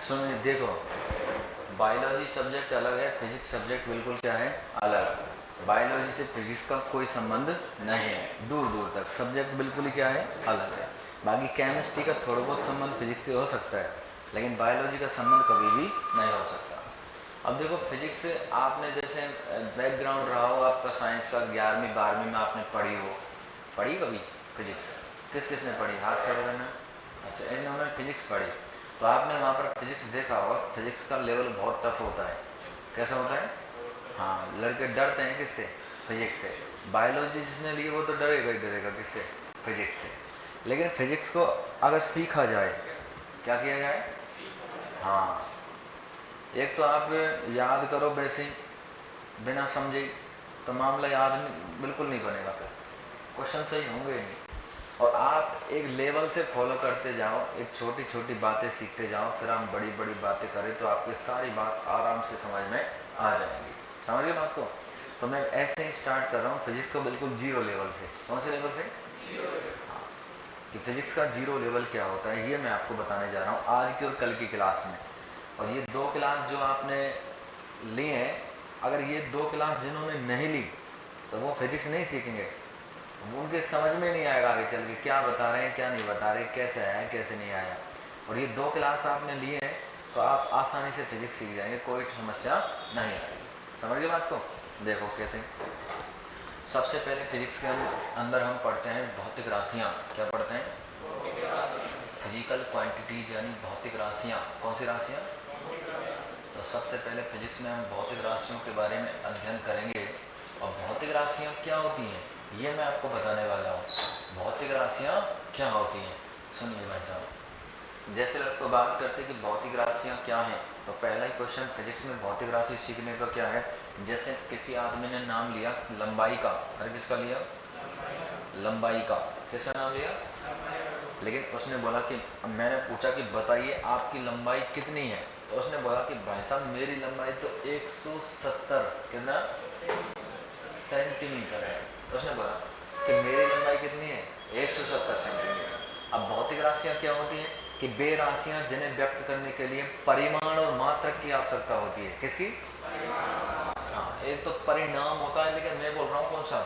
सुनिए देखो, biology subject अलग है, फिजिक्स सब्जेक्ट बिल्कुल क्या है अलग। बायोलॉजी से फिजिक्स का कोई संबंध नहीं है, दूर दूर तक सब्जेक्ट बिल्कुल ही क्या है अलग है। बाकी केमिस्ट्री का थोड़ा बहुत संबंध फिजिक्स से हो सकता है, लेकिन बायोलॉजी का संबंध कभी भी नहीं हो सकता। अब देखो फिजिक्स आपने जैसे बैकग्राउंड रहा हो आपका साइंस का, 11वीं 12वीं में आपने पढ़ी कभी फिजिक्स? किस किस ने पढ़ी, हाथ खड़े करना। अच्छा, इन्होंने फिजिक्स पढ़ी तो आपने वहाँ पर फिजिक्स देखा होगा। फिजिक्स का लेवल बहुत टफ होता है। कैसा होता है? हाँ, लड़के डरते हैं किससे? फिजिक्स से। बायोलॉजी जिसने ली वो तो डरेगा ही डरेगा, किससे? फिजिक्स से। लेकिन फिजिक्स को अगर सीखा जाए, क्या किया जाए? हाँ, एक तो आप याद करो वैसे बिना समझे तो मामला याद बिल्कुल नहीं बनेगा, फिर क्वेश्चन सही होंगे नहीं। और आप एक लेवल से फॉलो करते जाओ, एक छोटी छोटी बातें सीखते जाओ, फिर हम बड़ी बड़ी बातें करें तो आपकी सारी बात आराम से समझ में आ जाएंगी। समझ गए बात को? तो मैं ऐसे ही स्टार्ट कर रहा हूँ फिजिक्स को बिल्कुल जीरो लेवल से। कौन से लेवल से? हाँ, कि फिजिक्स का जीरो लेवल क्या होता है ये मैं आपको बताने जा रहा हूँ आज की और कल की क्लास में। और ये 2 क्लास जो आपने ली हैं, अगर ये 2 क्लास जिन्होंने नहीं ली तो वो फिजिक्स नहीं सीखेंगे, उनके समझ में नहीं आएगा आगे चल के क्या बता रहे हैं क्या नहीं बता रहे, कैसे आया कैसे नहीं आया। और ये 2 क्लास आपने लिए हैं तो आप आसानी से फिजिक्स सीख जाएंगे, कोई समस्या नहीं आएगी। समझ गए बात को? देखो कैसे। सबसे पहले फिजिक्स के अंदर हम पढ़ते हैं भौतिक राशियाँ। क्या पढ़ते हैं? फिजिकल क्वांटिटीज, यानी भौतिक राशियाँ। कौन सी राशियाँ? तो सबसे पहले फिजिक्स में हम भौतिक राशियों के बारे में अध्ययन करेंगे। और भौतिक राशियाँ क्या होती हैं ये मैं आपको बताने वाला हूँ। भौतिक राशियाँ क्या होती हैं सुनिए भाई साहब। जैसे आपको बात करते हैं कि भौतिक राशियाँ क्या हैं, तो पहला ही क्वेश्चन फिजिक्स में भौतिक राशि सीखने का क्या है। जैसे किसी आदमी ने नाम लिया लंबाई का, अरे किसका लिया? लंबाई का। किसका नाम लिया? लेकिन उसने बोला कि मैंने पूछा कि बताइए आपकी लंबाई कितनी है, तो उसने बोला कि भाई साहब मेरी लंबाई तो 170 कितना सेंटीमीटर है। तो उसने बोला कि मेरी लंबाई कितनी है? 170 सेंटीमीटर। अब भौतिक राशियाँ क्या होती हैं कि वे राशियाँ जिन्हें व्यक्त करने के लिए परिमाण और मात्रक की आवश्यकता होती है। किसकी? हाँ, एक तो परिणाम होता है, लेकिन मैं बोल रहा हूँ कौन सा?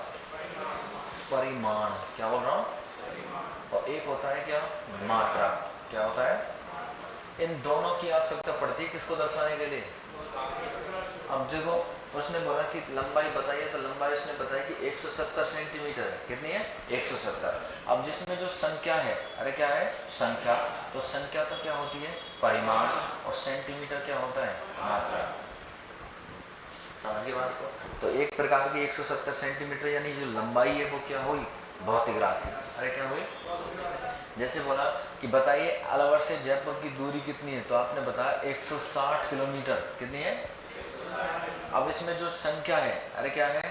परिमाण। क्या बोल रहा हूँ? और एक होता है क्या? मात्रा। क्या होता है? इन दोनों की आवश्यकता पड़ती है किसको दर्शाने के लिए? अब देखो उसने बोला कि लंबाई बताइए, तो लंबाई उसने बताया कि 170 सेंटीमीटर है। कितनी है? 170। अब जिसमें जो संख्या है, अरे क्या है? संख्या। तो संख्या तो क्या होती है? परिमाण। और सेंटीमीटर क्या होता है? मात्रा। समझ गए बात को? तो एक प्रकार की 170 सेंटीमीटर यानी जो लंबाई है वो क्या हुई? भौतिक राशि। अरे क्या हुई? जैसे बोला कि बताइए अलवर से जयपुर की दूरी कितनी है, तो आपने बताया 160 किलोमीटर। कितनी है? अब इसमें जो संख्या है, अरे क्या है?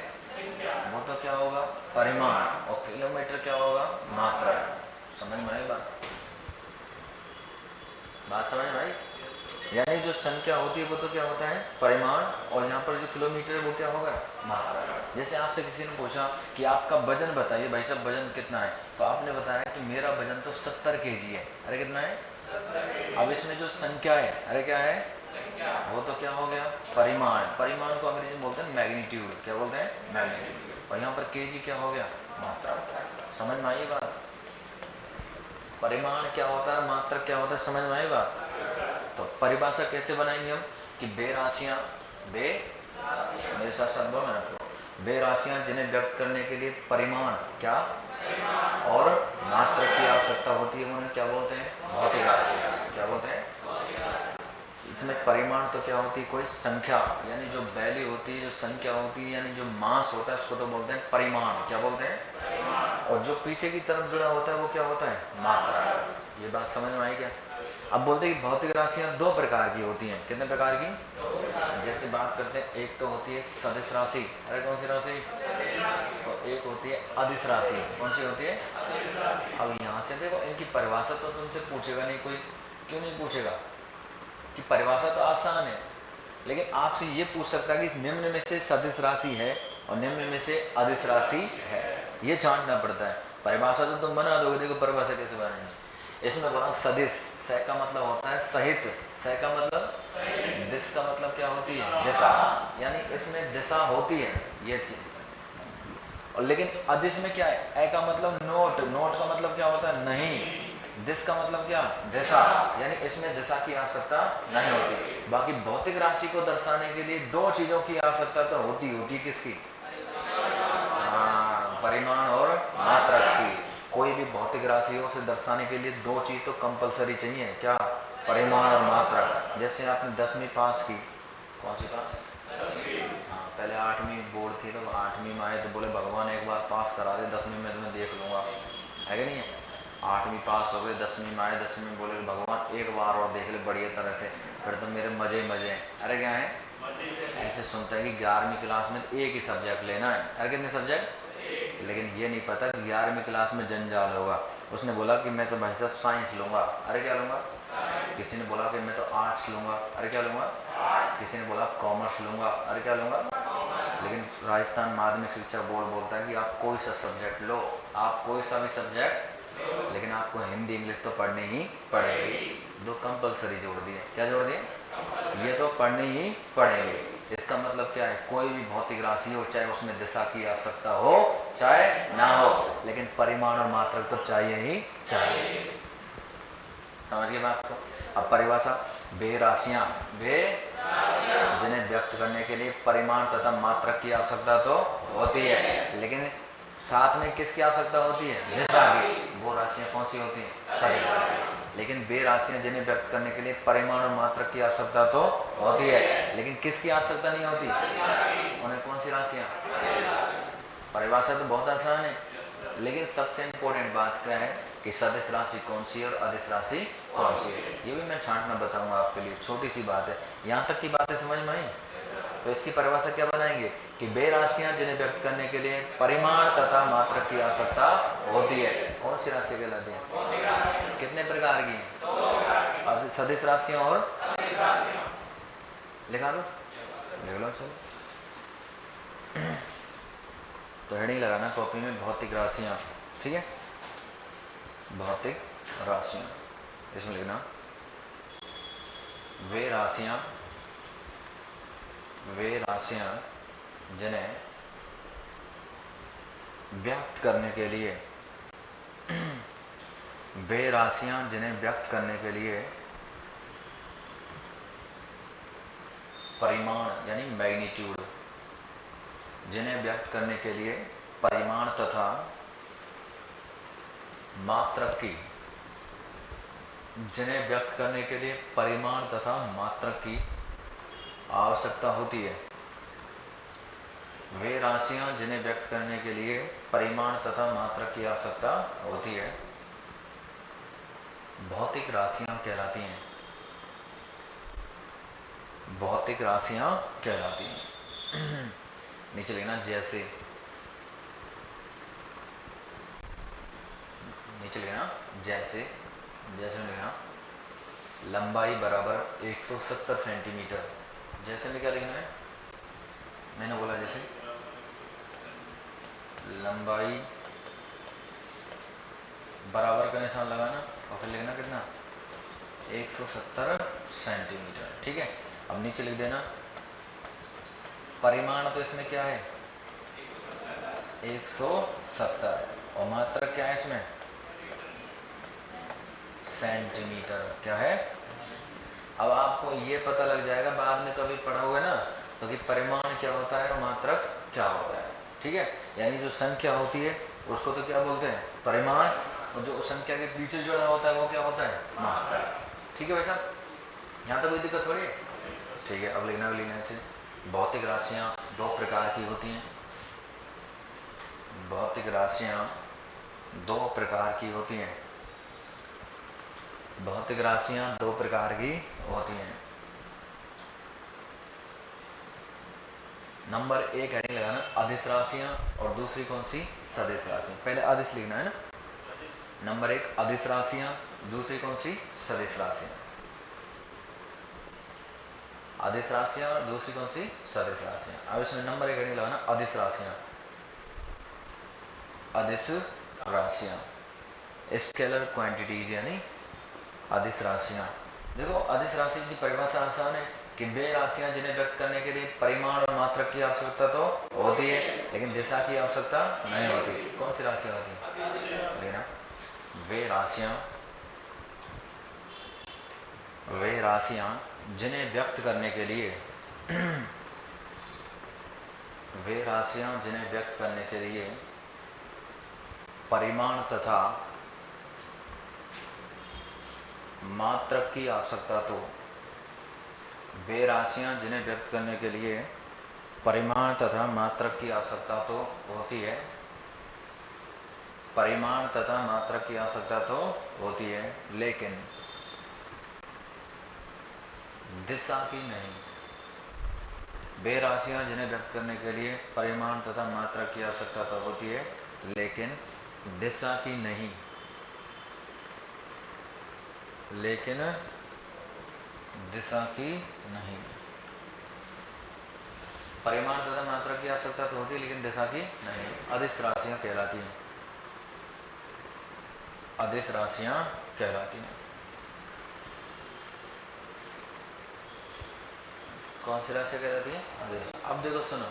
वो तो क्या होगा? परिमाण। और किलोमीटर क्या होगा? मात्रा। समझ में आई बात? समझ में आई? यानी जो संख्या होती है वो तो क्या होता है? परिमाण। और यहाँ पर जो किलोमीटर है वो क्या होगा? मात्रा। जैसे आपसे किसी ने पूछा कि आपका वजन बताइए भाई साहब, वजन कितना है, तो आपने बताया कि मेरा वजन तो 70 kg है। अरे कितना है? अब इसमें जो संख्या है, अरे क्या है? वो तो क्या हो गया? परिमाण। परिमाण को अंग्रेजी में बोलते हैं मैग्नीट्यूड। क्या बोलते हैं? मैग्नीट्यूड। और यहाँ पर केजी क्या हो गया? मात्रा। समझ में आई बात? परिमाण क्या होता है, मात्रा क्या होता है, समझ में आई बात? तो परिभाषा कैसे बनाएंगे हम कि बे राशियाँ, बे मेरे साथ साथ बोलो मैं आपको, बे राशियाँ जिन्हें व्यक्त करने के लिए परिमाण क्या और मात्रा की आवश्यकता होती है, उन्हें क्या बोलते हैं? भौतिक राशि। क्या बोलते हैं? इसमें परिमाण तो क्या होती है? कोई संख्या, यानी जो वैल्यू होती है, जो संख्या होती है, यानी जो मास होता है उसको तो बोलते हैं परिमाण। क्या बोलते हैं? और जो पीछे की तरफ जुड़ा होता है वो क्या होता है? मात्रा। ये बात समझ में आई क्या? अब बोलते हैं कि भौतिक राशियाँ 2 प्रकार की होती हैं। कितने प्रकार की? जैसे बात करते हैं, एक तो होती है सदिश राशि। अरे कौन सी राशि? और एक होती है अदिश राशि। कौन सी होती है? अब यहाँ से देखो इनकी परिभाषा तो तुमसे पूछेगा नहीं कोई। क्यों नहीं पूछेगा? कि परिभाषा तो आसान है, लेकिन आपसे ये पूछ सकता है कि निम्न में से सदिश राशि है और निम्न में से अदिश राशि है, ये छांटना पड़ता है। परिभाषा तो तुम बना दोगे, देखो परिभाषा कैसे बनाएंगे। इसमें बोला सदिश। स का मतलब होता है सहित, स का मतलब, दिस का मतलब क्या होती है, दिशा, यानी इसमें दिशा होती है ये चीज। और लेकिन अदिश में क्या है, ए का मतलब नोट, नोट का मतलब क्या होता है, नहीं, दिस का मतलब क्या, दिशा, यानी इसमें दिशा की आवश्यकता नहीं होती। बाकी भौतिक राशि को दर्शाने के लिए दो चीजों की आवश्यकता तो होती किसकी, हाँ, परिमाण और मात्रक की। कोई भी भौतिक राशियों से दर्शाने के लिए दो चीज तो कंपलसरी चाहिए, क्या, परिमाण और मात्रक। जैसे आपने 10वीं पास की, कौन सी पास, हाँ, पहले 8वीं बोर्ड थी तो 8वीं में आए तो बोले भगवान एक बार पास करा दे, 10वीं में तुम्हें देख लूँगा, है कि नहीं है। 8वीं पास हो गए, 10वीं में आए, 10वीं में बोले भगवान एक बार और देख ले बढ़िया तरह से, फिर तो मेरे मजे ही मजे हैं। अरे क्या है, ऐसे सुनते हैं कि 11वीं क्लास में एक ही सब्जेक्ट लेना है, अरे कितने सब्जेक्ट, लेकिन ये नहीं पता कि 11वीं क्लास में जंजाल होगा। उसने बोला कि मैं तो भाई साहब साइंस लूँगा, अरे क्या लूँगा, किसी ने बोला कि मैं तो आर्ट्स लूँगा, अरे क्या लूँगा, किसी ने बोला कॉमर्स लूँगा, अरे क्या लूँगा। लेकिन राजस्थान माध्यमिक शिक्षा बोर्ड बोलता है कि आप कोई सा सब्जेक्ट लो, आप कोई सा भी सब्जेक्ट, लेकिन आपको हिंदी इंग्लिश तो पढ़नी ही पड़ेगी। दो कंपलसरी जोड़ दिए, क्या जोड़ दिए, ये तो पढ़नी ही पड़ेगी। इसका मतलब क्या है, कोई भी भौतिक राशि हो, चाहे उसमें दिशा की आवश्यकता हो चाहे ना हो, लेकिन परिमाण और मात्रक तो चाहिए ही चाहिए। समझ गए बात को। अब परिभाषा, वे राशियां, वे जिन्हें व्यक्त करने के लिए परिमाण तथा मात्रक की आवश्यकता तो होती है, लेकिन साथ में किसकी आवश्यकता होती है, दिशा की। वो राशियां कौन सी होती हैं, सदिश राशियां। लेकिन वे राशियां जिन्हें व्यक्त करने के लिए परिमाण और मात्रक की आवश्यकता तो होती है, लेकिन किसकी आवश्यकता नहीं होती, उन्हें कौन सी राशियां। परिभाषा तो बहुत आसान है, लेकिन सबसे इम्पोर्टेंट बात क्या है कि सदिश राशि कौन सी है और अदिश राशि कौन सी है, ये भी मैं छांटना बताऊंगा आपके लिए। छोटी सी बात है, यहाँ तक की बातें समझ में आई। तो इसकी परिभाषा क्या बनाएंगे कि वे राशियां जिन्हें व्यक्त करने के लिए परिमाण तथा मात्रक की आवश्यकता होती है, कौन सी राशि कहलाती है, कितने प्रकार की, सदिश राशियां और लिखा दो, लिख लो चलो। तो हेडिंग लगाना कॉपी में, भौतिक राशियां, ठीक है, भौतिक राशियां, इसमें लिखना वे राशियां जिन्हें व्यक्त करने के लिए वे राशियां जिन्हें व्यक्त करने के लिए परिमाण यानी मैग्नीट्यूड, जिन्हें व्यक्त करने के लिए परिमाण तथा मात्रक की, जिन्हें व्यक्त करने के लिए परिमाण तथा मात्रक की आवश्यकता होती है। वे राशियां जिन्हें व्यक्त करने के लिए परिमाण तथा मात्रक की आवश्यकता होती है, भौतिक राशियां कहलाती हैं, भौतिक राशियां कहलाती हैं। नीचे लिखना जैसे, नीचे लिखना जैसे, जैसे लिखना लंबाई बराबर 170 सेंटीमीटर। जैसे में क्या लिखना है, मैंने बोला जैसे लंबाई बराबर का निशान लगाना और फिर लिखना कितना, 170 सेंटीमीटर, ठीक है। अब नीचे लिख देना परिमाण, तो इसमें क्या है 170, और मात्रक क्या है इसमें सेंटीमीटर, क्या है। अब आपको ये पता लग जाएगा बाद में कभी पढ़ोगे ना, तो कि परिमाण क्या होता है और मात्रक क्या होता है, ठीक है। यानी जो संख्या होती है उसको तो क्या बोलते हैं, परिमाण, और जो संख्या के पीछे जुड़ा होता है वो क्या होता है, मात्रक, ठीक है वैसा। यहाँ तक कोई दिक्कत थोड़ी है, ठीक है। अब लिखना चाहिए, भौतिक राशियाँ दो प्रकार की होती हैं, भौतिक राशियाँ दो प्रकार की होती हैं, भौतिक राशियाँ दो प्रकार की होती हैं। नंबर 1 हेडिंग लगाना अदिश राशियाँ, और दूसरी कौन सी, सदिश राशियाँ। पहले अदिश लिखना है ना, नंबर 1 अदिश राशियाँ, दूसरी कौन सी, सदिश राशियाँ। अदिश राशियाँ और दूसरी कौन सी, सदिश राशियाँ। अब इसमें नंबर 1 हेडिंग लगाना अदिश राशियाँ, अदिश राशियाँ स्केलर क्वांटिटीज यानी अदिश राशियाँ। देखो अदिश राशि की परिभाषा आसान है कि वे राशियाँ जिन्हें व्यक्त करने के लिए परिमाण और मात्रक की आवश्यकता तो होती है लेकिन दिशा की आवश्यकता नहीं होती। कौन सी राशियाँ होती है? लेना वे राशियाँ जिन्हें व्यक्त करने के लिए वे राशियाँ जिन्हें व्यक्त करने के लिए परिमाण तथा मात्रक की आवश्यकता तो वे राशियाँ जिन्हें व्यक्त करने के लिए परिमाण तथा मात्रक की आवश्यकता तो होती है, परिमाण तथा मात्रक की आवश्यकता तो होती है लेकिन दिशा की नहीं। वे राशियाँ जिन्हें व्यक्त करने के लिए परिमाण तथा मात्रक की आवश्यकता तो होती है लेकिन दिशा की नहीं, लेकिन दिशा की नहीं। परिमाण तथा मात्रक की आवश्यकता तो होती है लेकिन दिशा की नहीं। अदिश राशियाँ कहलाती हैं, अदिश राशियाँ कहलाती हैं। कौन सी राशि कहलाती है? अदिश। अब देखो सुनो,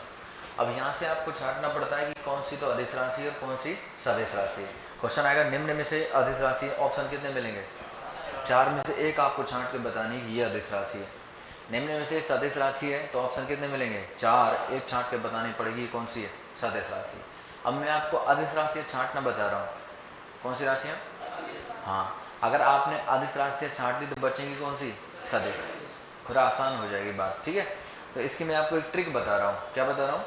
अब यहाँ से आपको छांटना पड़ता है कि कौन सी तो अदिश राशि है और कौन सी सदिश राशि है। क्वेश्चन आएगा निम्न में से अदिश राशि, ऑप्शन कितने मिलेंगे? 4 में से एक आपको छांट के बतानी है कि ये अदिश राशि है। निम्न में से सदिश राशि है तो ऑप्शन कितने मिलेंगे? 4, एक छांट के बतानी पड़ेगी कौन सी है? सदिश राशि। अब मैं आपको अदिश राशि छांटना बता रहा हूँ। कौन सी राशियाँ? हाँ, अगर आपने अदिश राशि छांट दी तो बचेंगी कौन सी? सदिश। थोड़ा आसान हो जाएगी बात, ठीक है। तो इसकी मैं आपको एक ट्रिक बता रहा हूँ। क्या बता रहा हूँ?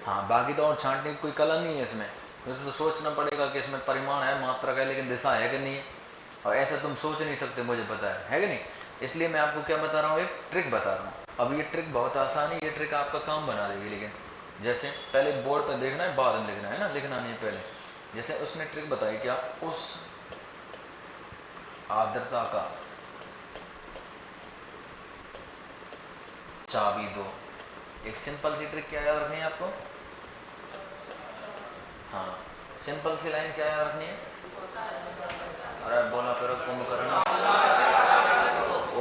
हाँ, बाकी तो और छांटने की कोई कला नहीं है इसमें। तो सोचना पड़ेगा कि इसमें परिमाण है, मात्रक है, लेकिन दिशा है कि नहीं है। और ऐसा तुम सोच नहीं सकते, मुझे पता है कि नहीं। इसलिए मैं आपको क्या बता रहा हूँ, एक ट्रिक बता रहा हूँ। अब ये ट्रिक बहुत आसान है, ये ट्रिक आपका काम बना देगी। लेकिन जैसे पहले बोर्ड पर देखना है, बाद में लिखना है ना, लिखना नहीं पहले। जैसे उसने ट्रिक बताई क्या, उस आर्द्रता का चाबी दो। एक सिंपल सी ट्रिक क्या याद रखनी है आपको? हाँ, सिंपल सी लाइन क्या याद रखनी है? अरे बोला करो कुंभकर्ण,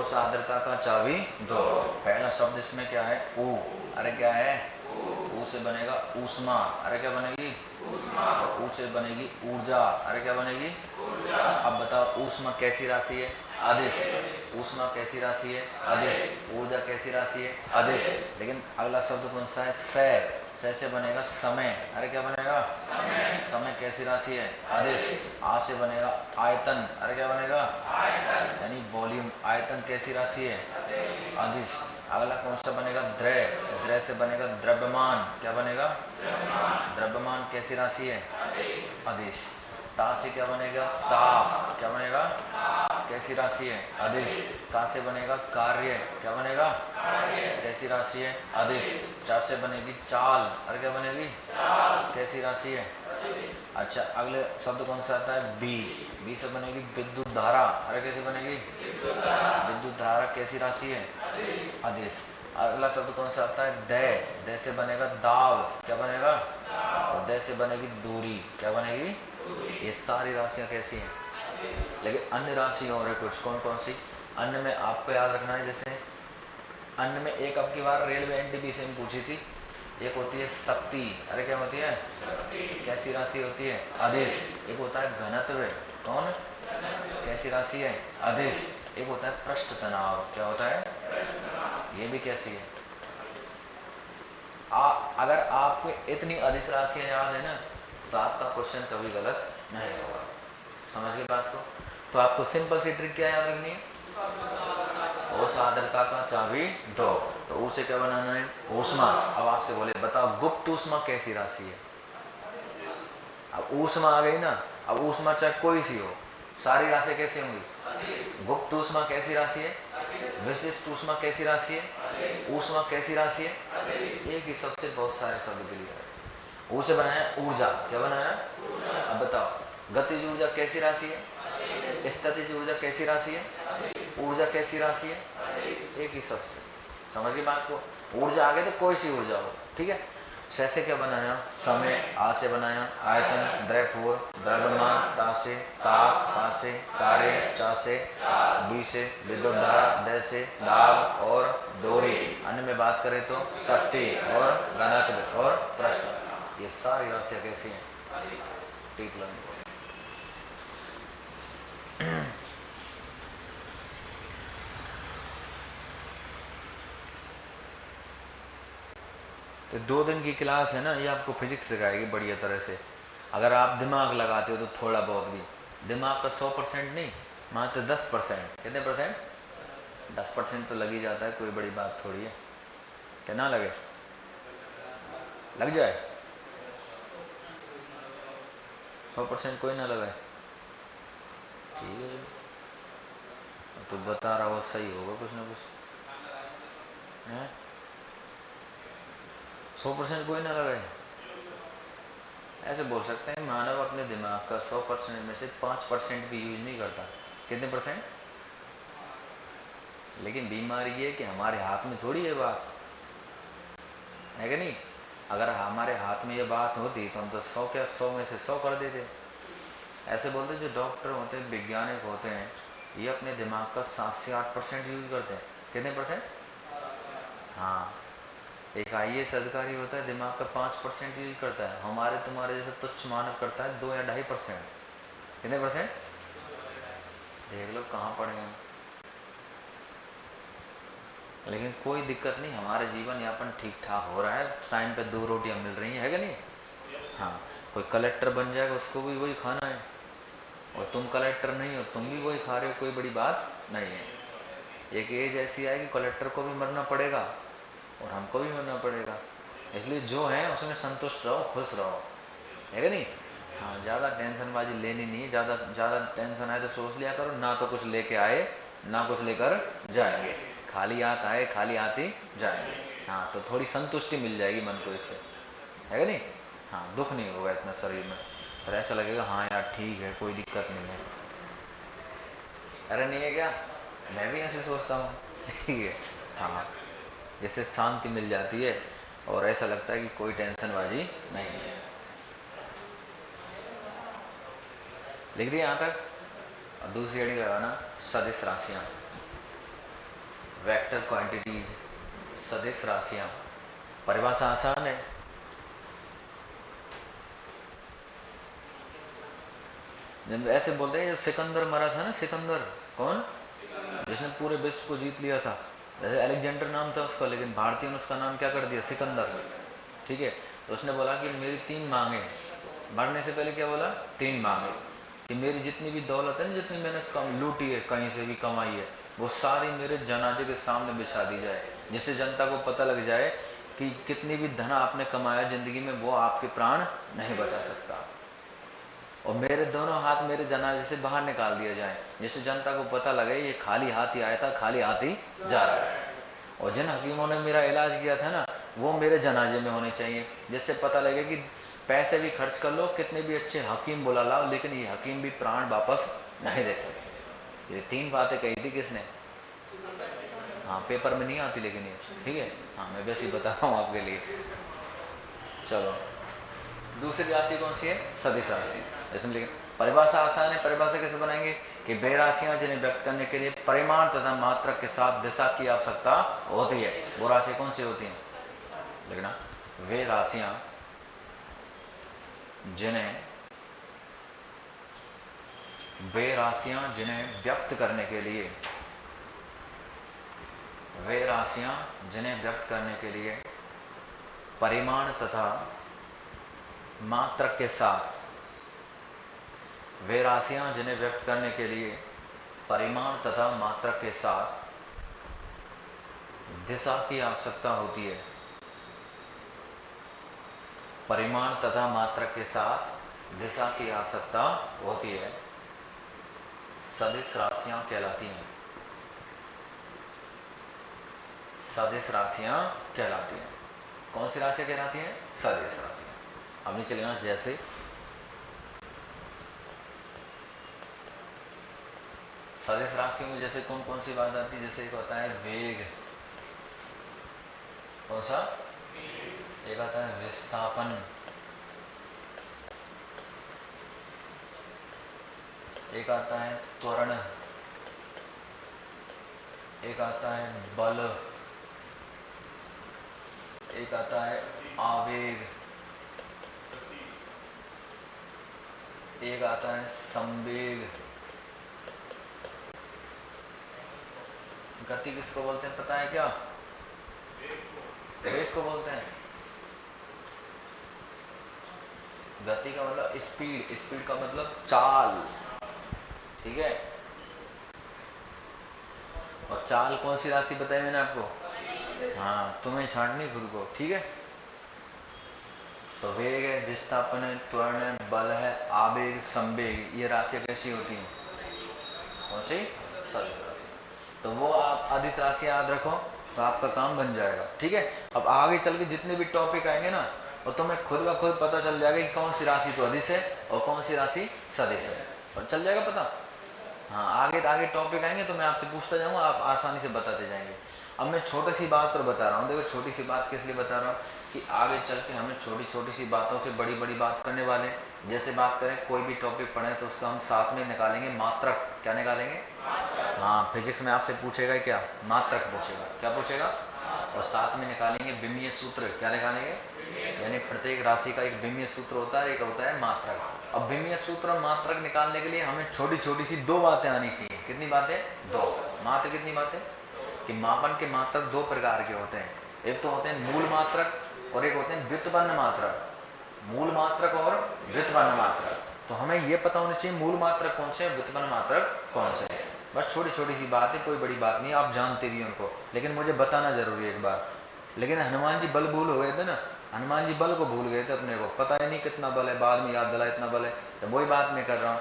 उस आर्द्रता का चाबी दो। पहला शब्द इसमें क्या है? ऊ। अरे क्या है? ऊ से बनेगा ऊष्मा। अरे क्या बनेगी? ऊ से बनेगी ऊर्जा। अरे क्या बनेगी? अब बताओ, ऊष्मा कैसी राशि है? अदिश। ऊष्मा कैसी राशि है? अदिश। ऊर्जा कैसी राशि है? अदिश। लेकिन अगला शब्द कौन सा है? स। स से बनेगा समय। अरे क्या बनेगा? समय कैसी राशि है? अदिश। आ से बनेगा आयतन। अरे क्या बनेगा? आयतन, यानी वॉल्यूम। आयतन कैसी राशि है? अदिश। अगला कौन सा बनेगा? द्रय। द्रय से बनेगा द्रव्यमान। क्या बनेगा? द्रव्यमान कैसी राशि है? अदिश। ता से क्या बनेगा? ताप। क्या बनेगा? कैसी राशि है? अदिश। का से बनेगा कार्य। क्या बनेगा? कैसी राशि है? अदिश। चा से बनेगी चाल। अरे क्या बनेगी? कैसी राशि है? अच्छा, अगले शब्द कौन सा आता है? बी। बी से बनेगी विद्युत धारा। अरे कैसे बनेगी? विद्युत धारा कैसी राशि है? अदिश। अगला शब्द कौन सा आता है? दय। दय से बनेगा दाब। क्या बनेगा? और दय से बनेगी दूरी। क्या बनेगी? ये सारी राशियाँ कैसी हैं? लेकिन अन्य राशि और है कुछ। कौन कौन सी? अन्य में आपको याद रखना है, जैसे अन्य में एक अब की बार रेलवे एनटीपीसी में पूछी थी, एक होती है शक्ति। अरे क्या होती है? कैसी राशि होती है? अदिश। एक होता है घनत्व। कौन? कैसी राशि है? अदिश। एक होता है पृष्ठ तनाव। क्या होता है? ये भी कैसी है? अगर आपको इतनी अदिश राशियाँ याद है ना, तो आपका क्वेश्चन कभी गलत नहीं होगा। समझ गए बात को? तो आपको सिंपल सी ट्रिक क्या याद रखनी है? उस आर्द्रता का चाबी दो। तो उसे क्या बनाना है? ऊष्मा। अब आपसे बोले बताओ गुप्त ऊष्मा कैसी राशि है? अब ऊष्मा आ गई ना। अब ऊष्मा चाहे कोई सी हो, सारी राशि कैसी होंगी? गुप्त ऊष्मा कैसी राशि है? विशिष्ट ऊष्मा कैसी राशि है? ऊष्मा कैसी राशि है? एक ही सबसे बहुत सारे शब्द के लिए ऊ से बनाया ऊर्जा। क्या बनाया? अब बताओ गतिज ऊर्जा कैसी राशि है? स्थितिज ऊर्जा कैसी राशि है? ऊर्जा कैसी राशि है? एक ही शब्द से। समझ गई बात को? ऊर्जा आ गई तो कोई सी ऊर्जा हो, ठीक है। स से क्या बनाया, समय, आ से बनाया, आयतन, द्रव्य, द्रव्यमान, ता से, ताप, पा से, कार्य, चा से, बी से, विद्युत धारा, द से, दाब और डोरी, अन्य में बात करें तो शक्ति और घनत्व और प्रश्न, ये सारी राशियां कैसी हैं, ठीक लाइन। तो 2 दिन की क्लास है ना, ये आपको फिजिक्स सिखाएगी बढ़िया तरह से। अगर आप दिमाग लगाते हो तो थोड़ा बहुत भी, दिमाग का 100% नहीं, मात्र 10%। कितने परसेंट, 10% तो लग ही जाता है, कोई बड़ी बात थोड़ी है। क्या ना लगे, लग जाए, 100% कोई ना लगाए, ठीक है। तो बता रहा हो सही होगा कुछ ना कुछ है, 100% कोई ना लगाए। ऐसे बोल सकते हैं, मानव अपने दिमाग का 100% में से 5% भी यूज नहीं करता। कितने परसेंट, लेकिन बीमारी ये है कि हमारे हाथ में थोड़ी ये बात है कि नहीं। अगर हमारे हाथ में ये बात होती तो हम तो 100 में से 100 कर देते। ऐसे बोलते जो डॉक्टर होते हैं, वैज्ञानिक होते हैं, ये अपने दिमाग का 7 से 8% यूज करते हैं। कितने परसेंट, हाँ। एक IAS अधिकारी होता है, दिमाग का 5% यूज करता है। हमारे तुम्हारे जैसे तुच्छ मानव करता है 2 या 2.5%। कितने परसेंट, देख लो कहाँ पड़े हैं। लेकिन कोई दिक्कत नहीं, हमारे जीवन यापन ठीक ठाक हो रहा है, टाइम पे 2 रोटियां मिल रही हैं, है कि नहीं। हाँ, कोई कलेक्टर बन जाएगा उसको भी वही खाना है, और तुम कलेक्टर नहीं हो, तुम भी वही खा रहे हो, कोई बड़ी बात नहीं है। एक एज ऐसी आएगी कलेक्टर को भी मरना पड़ेगा और हमको भी मरना पड़ेगा, इसलिए जो है उसमें संतुष्ट रहो, खुश रहो, है कि नहीं। हाँ, ज़्यादा टेंशनबाजी लेनी नहीं है। ज़्यादा टेंशन आए तो सोच लिया करो, ना तो कुछ लेके आए ना कुछ लेकर जाएंगे, खाली हाथ आए खाली हाथ ही जाएंगे। हाँ, तो थोड़ी संतुष्टि मिल जाएगी मन को इससे, है कि नहीं। हाँ, दुख नहीं होगा इतना शरीर में, और ऐसा लगेगा हाँ यार ठीक है, कोई दिक्कत नहीं है। अरे नहीं है क्या, मैं भी ऐसे सोचता हूँ, ठीक है। हाँ, जिससे शांति मिल जाती है और ऐसा लगता है कि कोई टेंशनबाजी नहीं है। लिख दिया यहाँ तक। और दूसरी हेडिंग लगाना, सदिश राशियाँ, वेक्टर क्वांटिटीज, सदिश राशियाँ। परिभाषा आसान है, जब ऐसे बोलते हैं, सिकंदर मरा था ना, सिकंदर कौन, जिसने पूरे विश्व को जीत लिया था। जैसे अलेक्जेंडर नाम था उसका, लेकिन भारतीयों ने उसका नाम क्या कर दिया, सिकंदर, ठीक है। तो उसने बोला कि मेरी 3 मांगे, मरने से पहले क्या बोला, 3 मांगे, कि मेरी जितनी भी दौलत है ना, जितनी मैंने कम लूटी है, कहीं से भी कमाई है, वो सारी मेरे जनाजे के सामने बिछा दी जाए, जिससे जनता को पता लग जाए कि कितनी भी धन आपने कमाया ज़िंदगी में, वो आपके प्राण नहीं बचा सकता। और मेरे दोनों हाथ मेरे जनाजे से बाहर निकाल दिया जाए, जिससे जनता को पता लगे ये खाली हाथ ही आया था, खाली हाथ ही जा रहा है। और जिन हकीमों ने मेरा इलाज किया था ना, वो मेरे जनाजे में होने चाहिए, जिससे पता लगे कि पैसे भी खर्च कर लो, कितने भी अच्छे हकीम बुला लाओ, लेकिन ये हकीम भी प्राण वापस नहीं दे सकते। ये 3 बातें कही थी किसने, हाँ, पेपर में नहीं आती लेकिन ये, ठीक है। हाँ, मैं वैसे ही बता रहा हूँ आपके लिए। चलो, दूसरी राशि कौन सी है, सदिश राशि। इसमें लेकिन परिभाषा आसान है। परिभाषा कैसे बनाएंगे कि वे राशियाँ जिन्हें व्यक्त करने के लिए परिमाण तथा मात्रक के साथ दिशा की आवश्यकता होती है, वो राशि कौन सी होती हैं, लिखना, वे राशियाँ जिन्हें व्यक्त करने के लिए, वे राशियाँ जिन्हें व्यक्त करने के लिए परिमाण तथा मात्रक के साथ, वे राशियाँ जिन्हें व्यक्त करने के लिए परिमाण तथा मात्रक के साथ दिशा की आवश्यकता होती है, परिमाण तथा मात्रक के साथ दिशा की आवश्यकता होती है, सदिश राशियाँ कहलाती हैं, सदिश राशियाँ कहलाती हैं। कौन सी राशियाँ कहलाती हैं, सदिश राशियाँ। अब नीचे लेना, जैसे सदिश राशियों में जैसे कौन कौन सी बात आती है, जैसे एक होता है वेग, कौन सा, एक आता है विस्थापन, एक आता है त्वरण, एक आता है बल, एक आता है आवेग, एक आता है संवेग। गति किसको बोलते हैं पता है क्या? वेग को बोलते हैं। गति का मतलब स्पीड, स्पीड का मतलब चाल, ठीक है। और चाल कौन सी राशि बताई मैंने आपको? हाँ, तुम्हें छांटनी खुद को, ठीक है। तो वेग है, विस्थापन है, त्वरण है, बल है, आवेग, संवेग, ये राशियाँ कैसी होती हैं? कौन सी? सदिश राशि। तो वो आप अदिश राशि याद रखो तो आपका काम बन जाएगा, ठीक है। अब आगे चल के जितने भी टॉपिक आएंगे ना, और तुम्हें खुद का खुद पता चल जाएगा कि कौन सी राशि तो अदिश है और कौन सी राशि सदिश है, और चल जाएगा पता। हाँ, आगे टॉपिक आएंगे तो मैं आपसे पूछता जाऊँगा, आप आसानी से बताते जाएंगे। अब मैं छोटी सी बात तो बता रहा हूँ, देखो छोटी सी बात किस लिए बता रहा हूँ कि आगे चल के हमें छोटी छोटी सी बातों से बड़ी बड़ी बात करने वाले। जैसे बात करें कोई भी टॉपिक पढ़ें तो उसका हम साथ में निकालेंगे मात्रक। क्या निकालेंगे? हाँ, फिजिक्स में आपसे पूछेगा क्या? मात्रक पूछेगा। क्या पूछेगा? और साथ में निकालेंगे विमीय सूत्र। क्या निकालेंगे? यानी प्रत्येक राशि का एक विमीय सूत्र होता है, एक होता है मात्रक। अब विमीय सूत्र और मात्रक निकालने के लिए हमें छोटी छोटी सी दो बातें आनी चाहिए। कितनी बातें? दो। मात्र कितनी बातें? कि मापन के मात्रक दो प्रकार के होते हैं। एक तो होते हैं मूल मात्रक और एक होते हैं व्युत्पन्न मात्रक। मूल मात्रक और व्युत्पन्न मात्रक। तो हमें ये पता होना चाहिए मूल मात्रक कौन से, व्युत्पन्न मात्रक कौन से है। बस छोटी छोटी सी बात है, कोई बड़ी बात नहीं, आप जानते भी उनको, लेकिन मुझे बताना जरूरी है एक बार। लेकिन हनुमान जी बल भूल हो गए थे ना, हनुमान जी बल को भूल गए थे, अपने को पता ही नहीं कितना बल है, बाद में याद दिला इतना बल है। तो वही बात मैं कर रहा हूँ।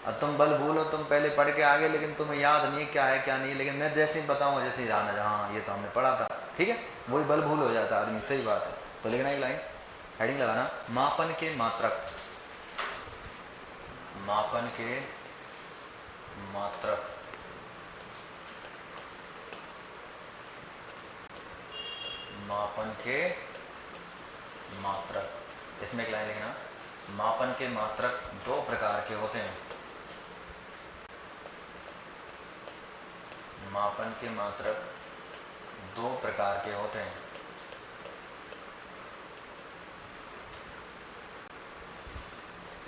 अब तुम बल भूलो, तुम पहले पढ़ के आगे, लेकिन तुम्हें याद नहीं क्या है क्या नहीं, लेकिन मैं जैसे ही बताऊँगा जैसे ही जाना, हाँ ये तो हमने पढ़ा था, ठीक है। वही बल भूल हो जाता आदमी, सही बात है। तो लिखना एक लाइन, हेडिंग लगाना, मापन के मात्रक। मापन के मात्रक। मापन के मात्रक। इसमें एक लाइन लिखना, मापन के मात्रक दो प्रकार के होते हैं। मापन के मात्रक दो प्रकार के होते हैं।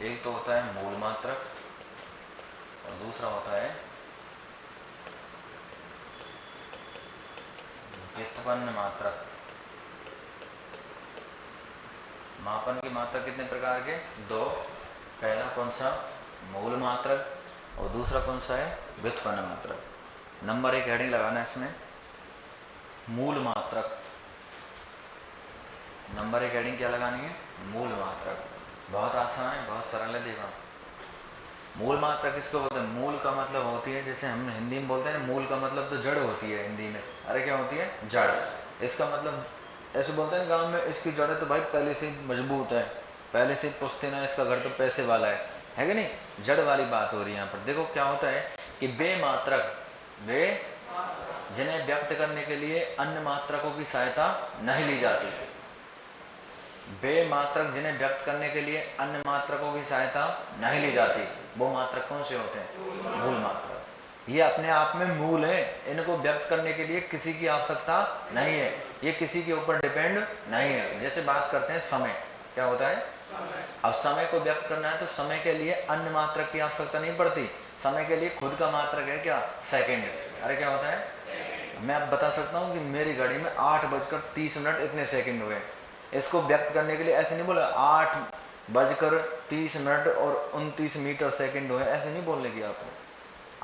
एक तो होता है मूल मात्रक और दूसरा होता है व्युत्पन्न मात्रक। मापन के मात्रक कितने प्रकार के? दो। पहला कौन सा? मूल मात्रक, और दूसरा कौन सा है? व्युत्पन्न मात्रक। नंबर एक हेडिंग लगाना इसमें, मूल मात्रक। नंबर एक हेडिंग क्या लगानी है? मूल मात्रक। बहुत आसान है, बहुत सरल है। देखो, मूल मात्रक किसको बोलते हैं? मूल का मतलब होती है, जैसे हम हिंदी में बोलते हैं ना, मूल का मतलब तो जड़ होती है हिंदी में। अरे क्या होती है? जड़। इसका मतलब ऐसे बोलते हैं गांव में, इसकी जड़ तो भाई पहले से मजबूत है, पहले से पूछते ना, इसका घर तो पैसे वाला है कि नहीं? जड़ वाली बात हो रही है यहाँ पर। देखो क्या होता है कि वे मात्रक, वे जिन्हें व्यक्त करने के लिए अन्य मात्रकों की सहायता नहीं ली जाती। वे मात्रक जिन्हें व्यक्त करने के लिए अन्य मात्रकों की सहायता नहीं ली जाती, वो मात्रक कौन से होते हैं? मूल मात्रक। ये अपने आप में मूल है, इनको व्यक्त करने के लिए किसी की आवश्यकता नहीं है, ये किसी के ऊपर डिपेंड नहीं है। जैसे बात करते हैं समय, क्या होता है? अब समय को व्यक्त करना है तो समय के लिए अन्य मात्रक की आवश्यकता नहीं पड़ती, समय के लिए खुद का मात्रक है क्या? सेकेंड। अरे क्या होता है? मैं अब बता सकता हूँ कि मेरी घड़ी में 8:30 इतने सेकंड हुए। इसको व्यक्त करने के लिए ऐसे नहीं बोला 8:30 और 29 मीटर सेकंड हुए, ऐसे नहीं बोलने की आपको।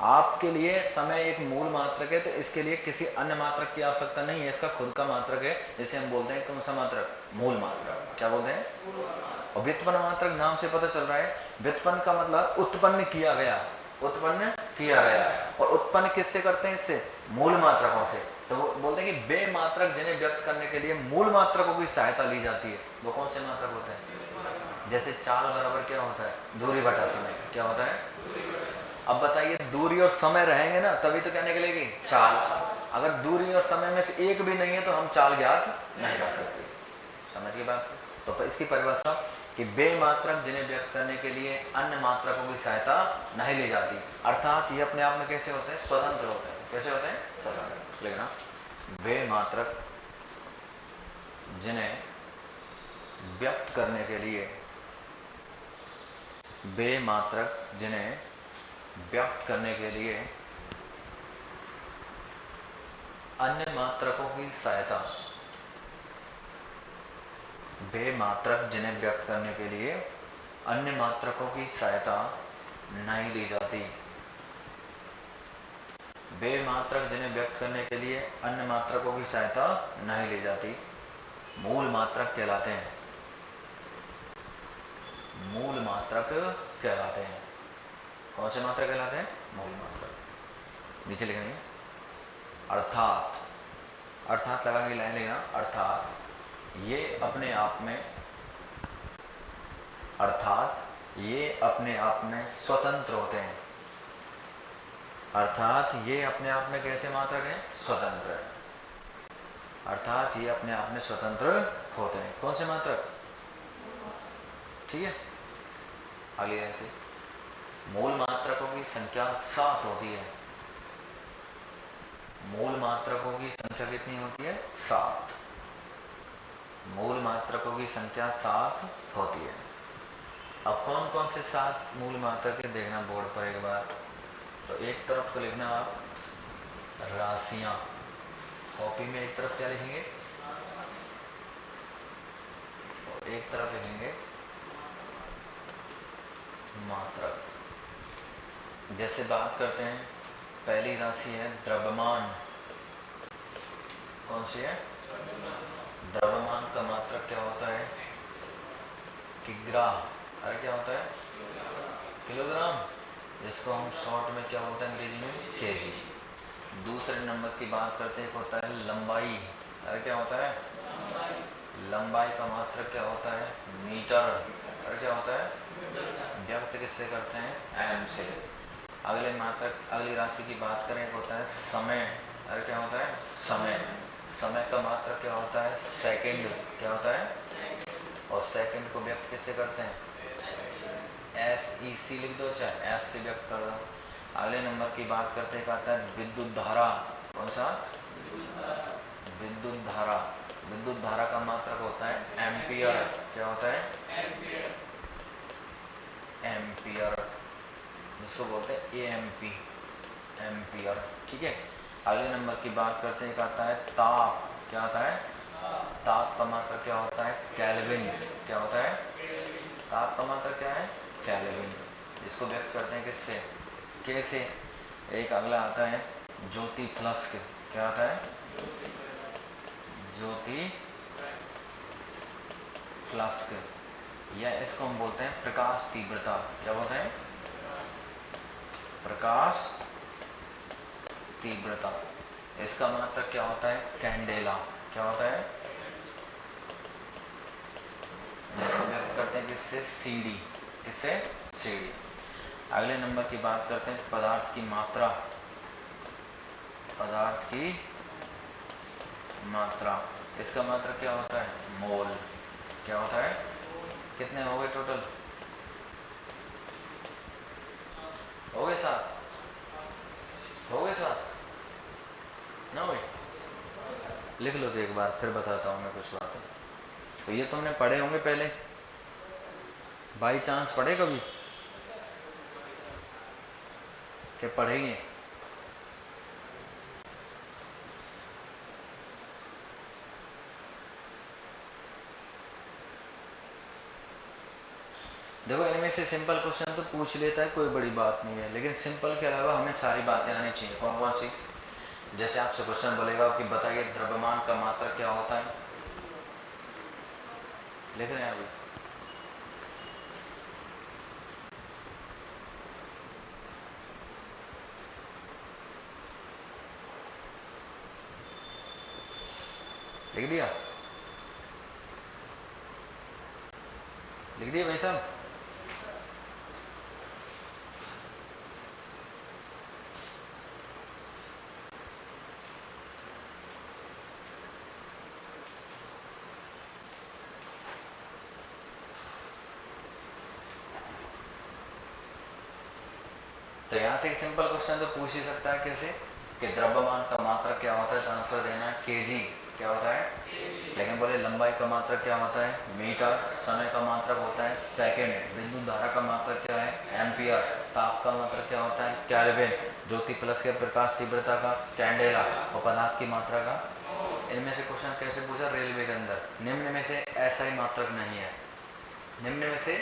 आपके लिए समय एक मूल मात्रक है, तो इसके लिए किसी अन्य मात्रक की आवश्यकता नहीं है, इसका खुद का मात्रक है। जैसे हम बोलते हैं कौन सा मात्रक? मूल मात्रक। क्या बोलते हैं? और व्युत्पन्न मात्रक नाम से पता चल रहा है, व्युत्पन्न का मतलब उत्पन्न किया गया, उत्पन्न किया गया। और उत्पन्न किससे करते हैं? इससे, मूल मात्रकों से। तो वो बोलते हैं कि वे मात्रक जिन्हें व्यक्त करने के लिए मूल मात्रकों की सहायता ली जाती है, वो कौन से मात्रक होते हैं? जैसे चाल बराबर क्या होता है? दूरी बटा समय। क्या होता है? अब बताइए, दूरी और समय रहेंगे ना तभी तो क्या निकलेगी? चाल। अगर दूरी और समय में से एक भी नहीं है तो हम चाल ज्ञात नहीं कर सकते। समझ के बात। तो इसकी परिभाषा कि वे मात्रक जिन्हें व्यक्त करने के लिए अन्य मात्रकों की सहायता नहीं ली जाती, अर्थात ये अपने आप में कैसे होते हैं, स्वतंत्र होते हैं। कैसे होते हैं, स्वतंत्र। लेकिन वे मात्रक जिन्हें व्यक्त करने के लिए, वे मात्रक जिन्हें व्यक्त करने के लिए अन्य मात्रकों की सहायता, वे मात्रक जिन्हें व्यक्त करने के लिए अन्य मात्रकों की सहायता नहीं ली जाती, वे मात्रक जिन्हें व्यक्त करने के लिए अन्य मात्रकों की सहायता नहीं ली जाती मूल मात्रक कहलाते हैं। मूल मात्रक कहलाते हैं। कौन से मात्रक कहलाते हैं, मूल मात्रक। नीचे लिखेंगे अर्थात, अर्थात लगा के लाइन लिखना, अर्थात ये अपने आप में, अर्थात ये अपने आप में स्वतंत्र होते हैं। अर्थात ये अपने आप में कैसे मात्रक हैं, स्वतंत्र है। अर्थात ये अपने आप में स्वतंत्र होते हैं। कौन से मात्रक, ठीक है। अगली लाइन से, मूल मात्रकों की संख्या 7 होती है। मूल मात्रकों की संख्या कितनी होती है, 7। मूल मात्रकों की संख्या 7 होती है। अब कौन कौन से 7 मूल मात्रक है देखना बोर्ड पर एक बार। तो एक तरफ तो लिखना आप राशियां, कॉपी में एक तरफ क्या लिखेंगे, एक तरफ लिखेंगे मात्रक। जैसे बात करते हैं, पहली राशि है द्रव्यमान। कौन सी है, द्रव्यमान का मात्रक क्या होता है, किग्रा। अरे क्या होता है, किलोग्राम, जिसको हम शॉर्ट में क्या बोलते हैं अंग्रेजी में, केजी। दूसरे नंबर की बात करते हैं, होता है लंबाई। अरे क्या होता है, लंबाई का मात्रक क्या होता है, मीटर। अरे क्या होता है, व्यक्त किससे करते हैं, एम से। अगले मात्रक, अगली राशि की बात करें, होता है समय। अरे क्या होता है, समय। समय का मात्रक क्या होता है, सेकंड। क्या होता है, और सेकंड को व्यक्त किससे करते हैं, SEC लिख दो, चाहे S से व्यक्त कर दो। अगले नंबर की बात करते हैं, कहता है विद्युत धारा। कौन सा, विद्युत धारा। विद्युत धारा का मात्रक होता है एम्पियर। क्या होता है, एम्पियर, जिसको बोलते हैं AMP, एम्पियर, ठीक है। अगले नंबर की बात करते हैं, कहता है ताप। क्या होता है, ताप का मात्रक क्या होता है, केल्विन। क्या होता है, ताप का मात्रक क्या है, केल्विन, जिसको व्यक्त करते हैं किससे, कैसे। एक अगला आता है ज्योति फ्लस्क। क्या आता है, ज्योति फ्लस्क, या इसको हम बोलते हैं प्रकाश तीव्रता। क्या बोलते हैं, प्रकाश तीव्रता। इसका मात्रक क्या होता है, कैंडेला। क्या होता है, जिसको व्यक्त करते हैं किससे, CD। किससे, CD। अगले नंबर की बात करते हैं पदार्थ की मात्रा। पदार्थ की मात्रा, इसका मात्रक क्या होता है, मोल। क्या होता है, कितने हो गए टोटल, हो गए 7, हो गए 7 ना हुए, लिख लो तो एक बार, फिर बताता हूँ मैं कुछ बातें। तो ये तुमने पढ़े होंगे पहले, बाई चांस पढ़े कभी, क्या पढ़ेंगे, देखो इनमें से सिंपल क्वेश्चन तो पूछ लेता है, कोई बड़ी बात नहीं है, लेकिन सिंपल के अलावा हमें सारी बातें आनी चाहिए। कौन कौन सी, जैसे आपसे क्वेश्चन बोलेगा कि बताइए द्रव्यमान का मात्रक क्या होता है, लिख रहे हैं अभी, लिख दिया, लिख दिया भाई साहब। तो यहाँ से एक सिंपल क्वेश्चन तो पूछ ही सकता है कैसे कि द्रव्यमान का मात्रक क्या होता है, तो आंसर देना है केजी, क्या होता है। लेकिन बोले लंबाई का मात्रक क्या होता है, मीटर। समय का मात्रक होता है सेकंड। विद्युत धारा का मात्रक क्या है, एम्पियर। ताप का मात्रक क्या होता है, केल्विन। ज्योति प्लस के प्रकाश तीव्रता का, कैंडेला। और पदार्थ की मात्रा का। इनमें से क्वेश्चन कैसे पूछा, रेलवे के अंदर निम्न में से ऐसा ही मात्रक नहीं है। निम्न में से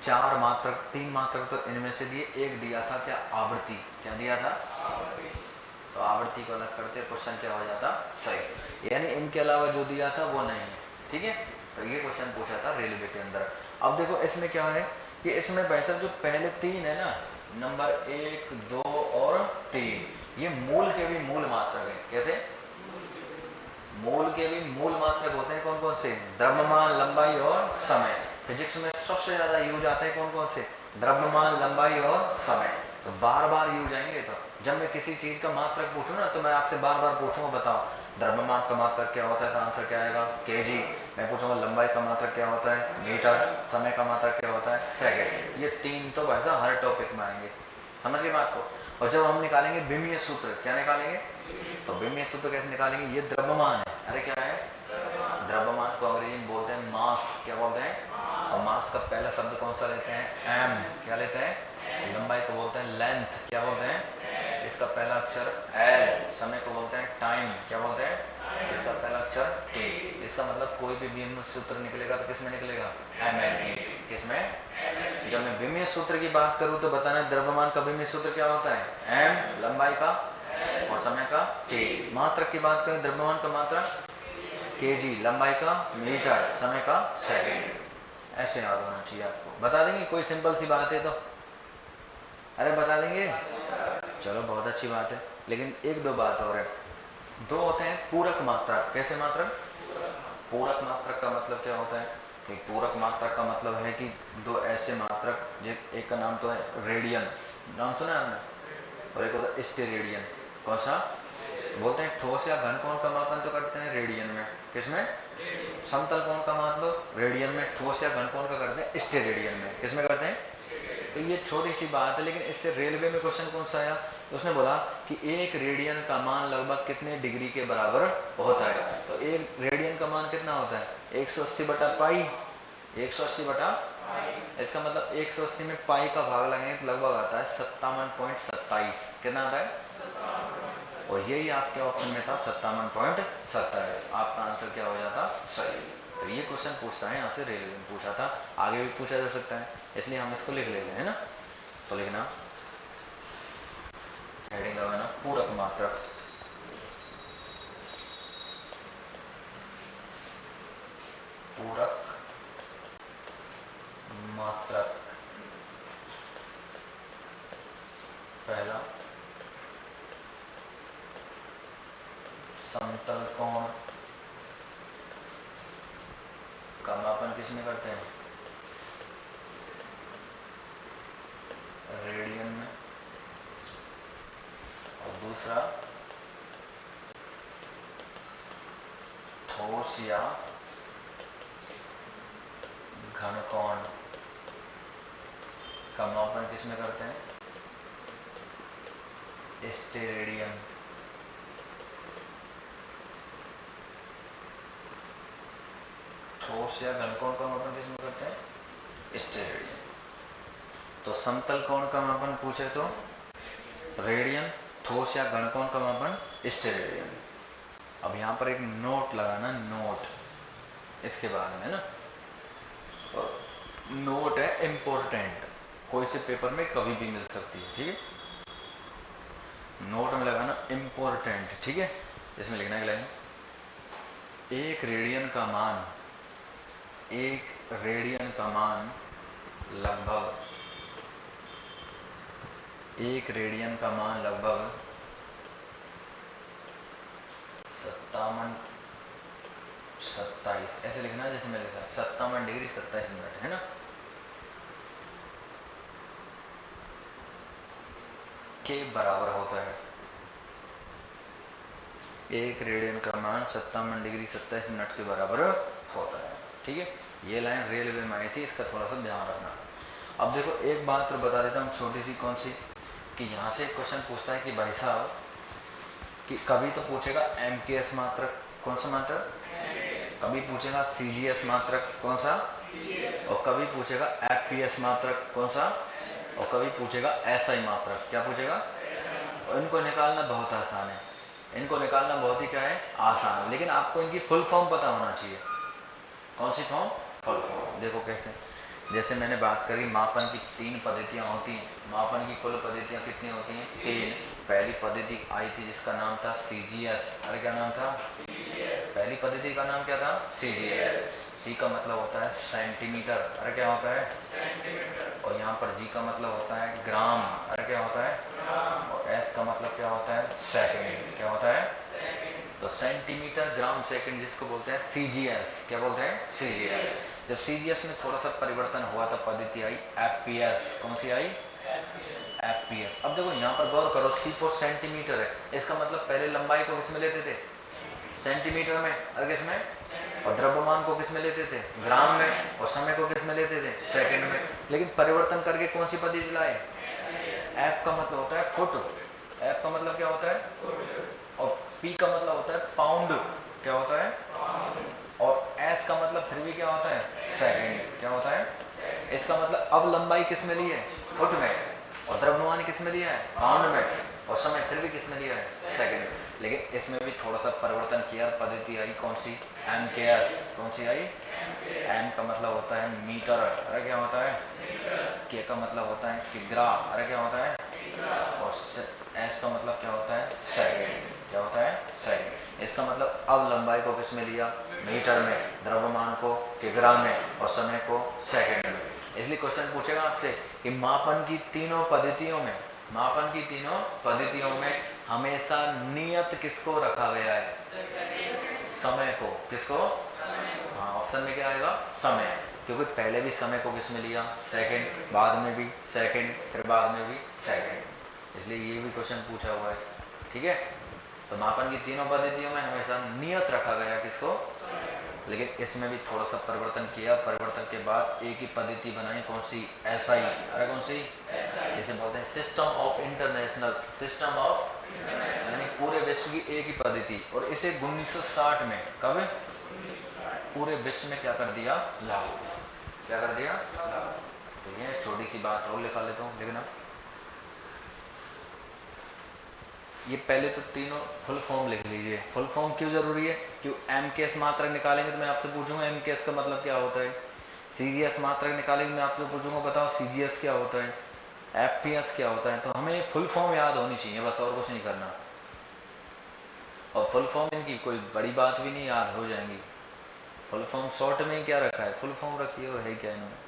4 मात्रक, 3 मात्रक तो इनमें से दिए, एक दिया था क्या, आवृत्ति। क्या दिया था, तो आवृत्ति को अलग करते क्वेश्चन क्या हो जाता, सही। यानी इनके अलावा जो दिया था वो नहीं है, ठीक है। तो ये क्वेश्चन पूछा था रेलवे के अंदर। अब देखो इसमें क्या है कि इसमें वैसे जो पहले 3 है ना, नंबर 1, 2 और 3, ये मूल के भी मूल मात्रक है। कैसे, मूल के भी मूल मात्रक होते हैं। कौन कौन से, द्रव्यमान, लंबाई और समय। फिजिक्स में सबसे ज्यादा यूज आते हैं कौन कौन से, द्रव्यमान, लंबाई और समय। तो बार बार यूज आएंगे। तो जब मैं किसी चीज का मात्रक पूछूं ना, तो मैं आपसे बार बार पूछूंगा, बताओ द्रव्यमान का मात्रक क्या होता है, तो आंसर क्या आएगा, केजी। मैं पूछूंगा लंबाई का मात्रक क्या होता है, मीटर। समय का मात्रक क्या होता है, सेकंड। ये 3 तो वैसा हर टॉपिक में आएंगे, समझ गए बात को। और जब हम निकालेंगे विमीय सूत्र, क्या निकालेंगे, तो विमीय सूत्र कैसे निकालेंगे, ये द्रव्यमान है। अरे क्या है, द्रव्यमान को अंग्रेजी में बोलते हैं मास। क्या बोलते हैं, और मास का पहला शब्द कौन सा लेते हैं, एम। क्या लेते हैं, लंबाई को बोलते हैं लेंथ। क्या बोलते हैं, इसका पहला अक्षर एल। समय को बोलते हैं टाइम। क्या बोलते हैं, इसका पहला अक्षर टी। इसका मतलब कोई भी विमीय सूत्र निकलेगा तो किसमें निकलेगा, एम एल ई। किसमें, जब मैं विमीय सूत्र की बात करूं तो बताना द्रव्यमान का विमीय सूत्र क्या होता है, एम, लंबाई का और समय का टी। मात्रक की बात करें, द्रव्यमान का मात्रक केजी, लंबाई का मीटर, समय का सेकंड। ऐसे याद होना चाहिए आपको। बता देंगे, कोई सिंपल सी बात है तो, अरे बता देंगे, चलो बहुत अच्छी बात है। लेकिन 1-2 बात और है। 2 होते हैं पूरक मात्रक। कैसे मात्रक, पूरक मात्रक का मतलब क्या होता है, कि पूरक मात्रक का मतलब है कि 2 ऐसे मात्रक, एक का नाम तो है रेडियन, नाम सुना है आपने, और एक होता है स्टेरेडियन। कौन सा, बोलते हैं ठोस या घन कोण का मापन तो करते हैं रेडियन में। किसमें, समतल कोण का मापन रेडियन में, ठोस या घन कोण का करते हैं स्टेरेडियन में। किसमें करते हैं, तो ये छोटी सी बात है। लेकिन इससे रेलवे में क्वेश्चन कौन सा आया, तो उसने बोला कि 1 रेडियन का मान लगभग कितने डिग्री के बराबर होता है। तो 1 रेडियन का मान कितना होता है, 180/पाई। 180 इसका मतलब 180 में पाई का भाग लगाएंगे तो लगभग आता है 57.27। कितना आता है, और यही आपके ऑप्शन में था 57.27। आपका आंसर क्या हो जाता, सही। तो ये क्वेश्चन पूछता है यहाँ से, रेलवे में पूछा था, आगे भी पूछा जा सकता है, इसलिए हम इसको लिख लेते हैं ना। तो लिखना, हेडिंग लगाना पूरक मात्रक। पूरक मात्रक, पहला समतल कोण का मापन किसमें करते हैं, रेडियन में। और दूसरा ठोस या घन कोण का मापन किसमें करते हैं, स्टेरेडियन। ठोस या घन कोण का मापन किसमें करते हैं, स्टेरेडियन। तो समतल कोण का मापन पूछे तो रेडियन, ठोस या घन कोण का मापन स्टेरेडियन। अब यहाँ पर एक नोट लगाना, नोट इसके बारे में ना, नोट है इम्पोर्टेंट, कोई से पेपर में कभी भी मिल सकती है, ठीक है। नोट में लगाना इम्पोर्टेंट, ठीक है। इसमें लिखना है 1 रेडियन का मान, 1 रेडियन का मान लगभग, 1 रेडियन का मान लगभग 57.27। ऐसे लिखना है जैसे मैंने लिखा 57 डिग्री 27 मिनट, है ना। के बराबर होता है, 1 रेडियन का मान 57 डिग्री 27 मिनट के बराबर होता है, ठीक है। ये लाइन रेलवे में आई थी, इसका थोड़ा सा ध्यान रखना। अब देखो एक बात तो बता देता हूँ छोटी सी, कौन सी, कि यहाँ से क्वेश्चन पूछता है कि भाई साहब कि कभी तो पूछेगा MKS मात्रक, कौन सा मात्रक, कभी पूछेगा CGS मात्रक, कौन सा, और कभी पूछेगा FPS मात्रक, कौन सा, और कभी पूछेगा SI मात्रक, क्या पूछेगा। और इनको निकालना बहुत आसान है, इनको निकालना बहुत ही क्या है, आसान है, लेकिन आपको इनकी फुल फॉर्म पता होना चाहिए। कौन सी फॉर्म, फुल फॉर्म। देखो कैसे, जैसे मैंने बात करी मापन की 3 पद्धतियाँ होती हैं, मापन की कुल पद्धतियाँ कितनी होती हैं, 3। पहली पद्धति आई थी जिसका नाम था CGS, अरे क्या नाम था, पहली पद्धति का नाम क्या था, CGS। C का मतलब होता है सेंटीमीटर, अरे क्या होता है, और यहाँ पर G का मतलब होता है ग्राम, अरे क्या होता है, और S का मतलब क्या होता है, सेकंड, क्या होता है। तो सेंटीमीटर ग्राम सेकंड जिसको बोलते हैं CGS, क्या बोलते हैं, CGS। जब CGS में थोड़ा सा परिवर्तन हुआ तब पद्धति आई FPS, कौन सी आई, FPS। अब देखो यहाँ पर गौर करो, C फॉर सेंटीमीटर है, इसका मतलब पहले लंबाई को किस में लेते थे, सेंटीमीटर में, और किस में, और द्रव्यमान को किस में लेते थे, ग्राम में, और समय को किस में लेते थे, सेकंड में। लेकिन परिवर्तन करके कौन सी पद्धति लाए, F का मतलब होता है फुट, F का मतलब क्या होता है, और P का मतलब होता है पाउंड, क्या होता है, और S का मतलब फिर भी क्या होता है, सेकंड, क्या होता है। इसका मतलब अब लंबाई किस में ली है, फुट में, और द्रव्यमान किस में लिया है, पाउंड में, और समय फिर भी किस में लिया है, सेकंड। लेकिन इसमें भी थोड़ा सा परिवर्तन किया, पद्धति आई कौन सी, MKS, कौन सी आई, M का मतलब होता है मीटर, अरे क्या होता है, K का मतलब होता है किग्रा, अरे क्या होता है, और S का मतलब क्या होता है, सेकंड, क्या होता है, सेकंड। इसका मतलब अब लंबाई को किस में लिया, मीटर में, द्रव्यमान को किग्रा में, और समय को सेकंड में। इसलिए क्वेश्चन पूछेगा आपसे कि मापन की तीनों पद्धतियों में, मापन की तीनों पद्धतियों में हमेशा नियत किसको रखा गया है, समय को, किसको, हाँ ऑप्शन में क्या आएगा, समय, क्योंकि पहले भी समय को किस में लिया, सेकंड, बाद में भी सेकंड, फिर बाद में भी सेकंड, इसलिए ये भी क्वेश्चन पूछा हुआ है, ठीक है। तो मापन की तीनों पद्धतियों में हमेशा नियत रखा गया किसको, लेकिन इसमें भी थोड़ा सा परिवर्तन किया, परिवर्तन के बाद एक ही पद्धति बनाई, कौन सी, SI, अरे कौन सी, जैसे बोलते हैं system of international, system of, यानी पूरे विश्व की एक ही पद्धति, और इसे 1960 में, कब, पूरे विश्व में क्या कर दिया, लागू, क्या कर दिया, लागू। तो ये छोटी सी बात और लिखा लेता हूँ, लिखना। ये पहले तो तीनों फुल फॉर्म लिख लीजिए। फुल फॉर्म क्यों जरूरी है, क्यों MKS मात्रक निकालेंगे तो मैं आपसे पूछूंगा MKS का मतलब क्या होता है, CGS मात्रक निकालेंगे मैं आपसे पूछूंगा बताओ CGS क्या होता है, FPS क्या होता है। तो हमें फुल फॉर्म याद होनी चाहिए बस, और कुछ नहीं करना। और फुल फॉर्म इनकी कोई बड़ी बात भी नहीं, याद हो जाएंगी। फुल फॉर्म शॉर्ट में ही क्या रखा है, फुल फॉर्म रखिए, और है क्या इन्होंने।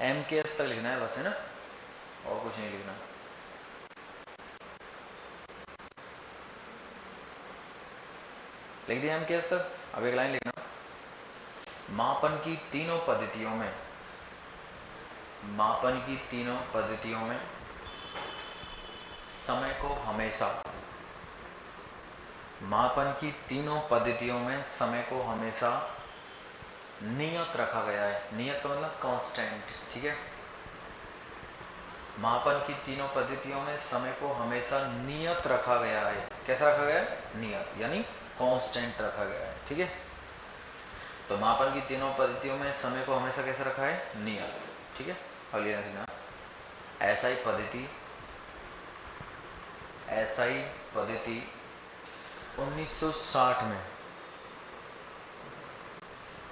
MKS तक लिखना है बस, है ना, और कुछ नहीं लिखना। लिख दिया MKS तक। अब एक लाइन लिखना, मापन की तीनों पद्धतियों में, मापन की तीनों पद्धतियों में समय को हमेशा, मापन की तीनों पद्धतियों में समय को हमेशा नियत रखा गया है। नियत का मतलब कांस्टेंट, ठीक है। मापन की तीनों पद्धतियों में समय को हमेशा नियत रखा गया है। कैसा रखा गया है, नियत, यानी कांस्टेंट रखा गया है, ठीक है। तो मापन की तीनों पद्धतियों में समय को हमेशा कैसे रखा है, नियत, ठीक है। अगली देखना, SI पद्धति, SI पद्धति 1960 में,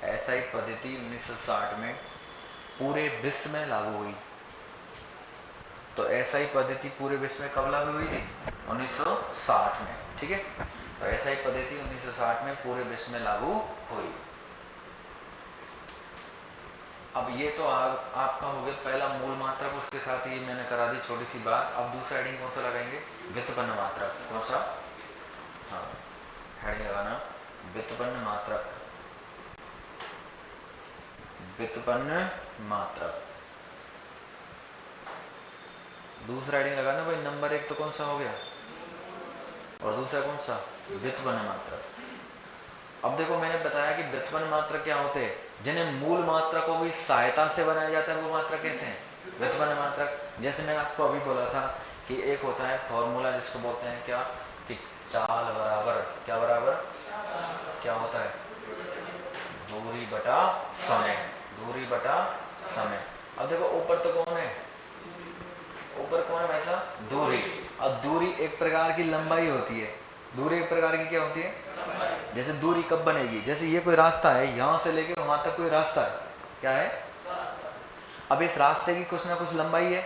SI पद्धति 1960 में पूरे विश्व में लागू हुई। तो SI पद्धति पूरे विश्व में कब लागू हुई थी, 1960 में, ठीक है। तो SI पद्धति 1960 में पूरे विश्व में लागू हुई। अब ये तो आपका हो गया पहला मूल मात्रक, उसके साथ ही मैंने करा दी छोटी सी बात। अब दूसरा हेडिंग कौन सा लगाएंगे, व्युत्पन्न मात्रक, कौन सा, हाँ हेडिंग लगाना व्युत्पन्न मात्रक, व्युत्पन्न मात्रक। दूसरा हेडिंग लगाना भाई। नंबर 1 तो कौन सा हो गया और दूसरा कौन सा, व्युत्पन्न मात्रक। अब देखो मैंने बताया कि व्युत्पन्न मात्रक क्या होते हैं, जिन्हें मूल मात्रकों की सहायता से बनाया जाता है, वो मात्रक कैसे हैं, व्युत्पन्न मात्रक। जैसे मैंने आपको अभी बोला था कि एक होता है फॉर्मूला जिसको बोलते हैं क्या, कि चाल बराबर क्या, बराबर क्या होता है, दूरी बटा समय, दूरी बटा समय। अब देखो ऊपर तो कौन है, ऊपर कौन है भाई साहब, दूरी। अब दूरी एक प्रकार की लंबाई होती है, दूरी एक प्रकार की क्या होती है, जैसे दूरी कब बनेगी, जैसे ये कोई रास्ता है, यहाँ से लेके वहां तक कोई रास्ता है, क्या है, अब इस रास्ते की कुछ ना कुछ लंबाई है,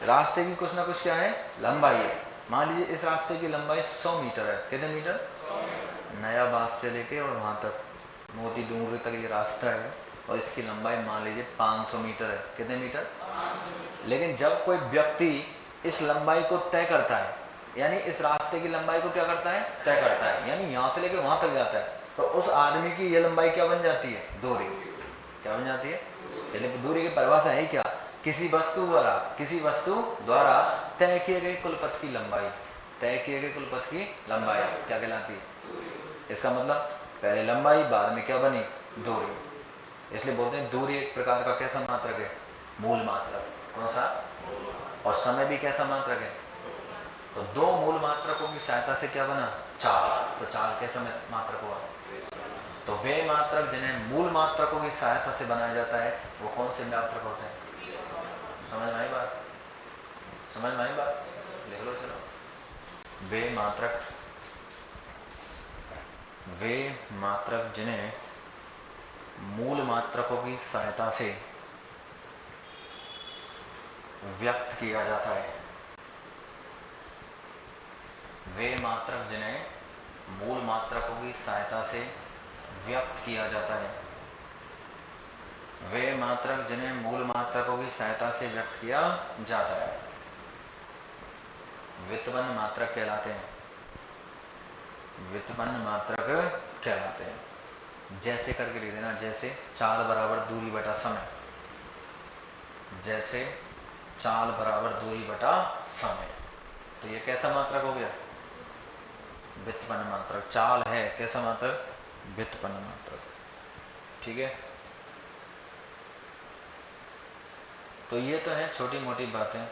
रास्ते की कुछ ना कुछ क्या है, लंबाई है। मान लीजिए इस रास्ते की लंबाई 100 मीटर है, कितने मीटर, नया बास से लेके और वहां तक मोती डूंगरी तक ये रास्ता है, और इसकी लंबाई मान लीजिए 500 मीटर है, कितने मीटर। लेकिन जब कोई व्यक्ति इस लंबाई को तय करता है, यानी इस रास्ते की लंबाई को क्या करता है, तय करता है, यानी यहाँ से लेकर वहां तक जाता है, तो उस आदमी की ये लंबाई क्या बन जाती है, दूरी, क्या बन जाती है। यानी दूरी की परिभाषा है क्या, किसी वस्तु द्वारा तय किए गए कुल पथ की लंबाई, तय किए गए कुल पथ की लंबाई क्या कहलाती है। इसका मतलब पहले लंबाई, बाद में क्या बनी, दूरी। इसलिए बोलते हैं दूरी एक प्रकार का कैसा मात्रक है, मूल मात्रक। कौन सा, और समय भी कैसा मात्रक है। तो दो मूल मात्रकों की सहायता से क्या बना, चाल। तो चाल कैसा मात्रक हुआ। तो वे मात्रक जिन्हें मूल मात्रकों की सहायता से बनाया जाता है वो कौन से मात्रक होते हैं। समझ में आई बात, समझ में आई बात, लिख लो चलो। वे मात्रक जिन्हें मूल मात्रकों की सहायता से व्यक्त किया जाता है, वे मात्रक जिन्हें मूल मात्रकों की सहायता से व्यक्त किया जाता है, वे मात्रक जिन्हें मूल मात्रकों की सहायता से व्यक्त किया जाता है व्युत्पन्न मात्रक कहलाते हैं, व्युत्पन्न मात्रक कहलाते हैं। जैसे करके लिख देना, जैसे चाल बराबर दूरी बटा समय, जैसे चाल बराबर दूरी बटा समय, तो ये कैसा मात्रक हो गया, व्युत्पन्न मात्रक। चाल है कैसा मात्रक, व्युत्पन्न मात्रक, ठीक है। तो ये तो है छोटी मोटी बातें।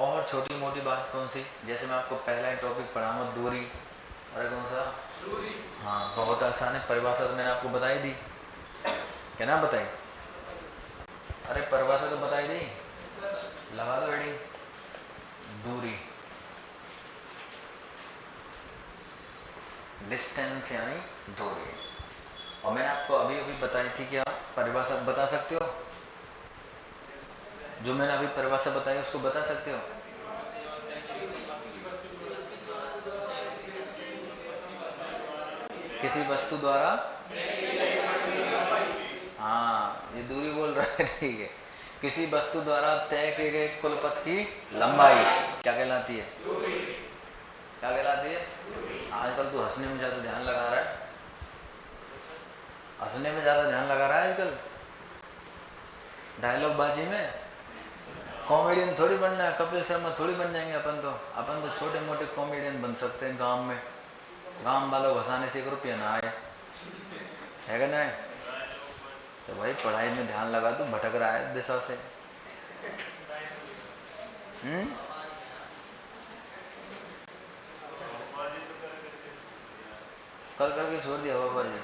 और छोटी मोटी बात कौन सी, जैसे मैं आपको पहला ही टॉपिक पढ़ाऊंगा दूरी, अरे कौन सा, दूरी। हाँ बहुत आसान है, परिभाषा तो मैंने आपको बताई दी, क्या ना बताई, अरे परिभाषा तो बताई दी, लगा दो हेडिंग, दूरी, डिस्टेंस यानी दूरी। और मैंने आपको अभी अभी बताई थी, क्या परिभाषा बता सकते हो, जो मैंने अभी परिभाषा बताई उसको बता सकते हो। किसी वस्तु द्वारा, हाँ ये दूरी बोल रहा है, ठीक है। किसी वस्तु द्वारा तय किए गए कुल पथ की लंबाई क्या कहलाती है, क्या कहलाती है। आजकल तू हंसने में ज्यादा ध्यान लगा रहा है, हंसने में ज्यादा ध्यान लगा रहा है आजकल, डायलॉग बाजी में। कॉमेडियन थोड़ी बनना है, कपिल शर्मा थोड़ी बन जाएंगे अपन तो छोटे मोटे कॉमेडियन बन सकते हैं गांव में, गांव वालों को हंसाने से 1 रुपया ना आए, है क्या ना। तो भाई पढ़ाई में ध्यान लगा, तो भटक रहा है दिशा से। कल करके छोड़ दिया बाबा जी,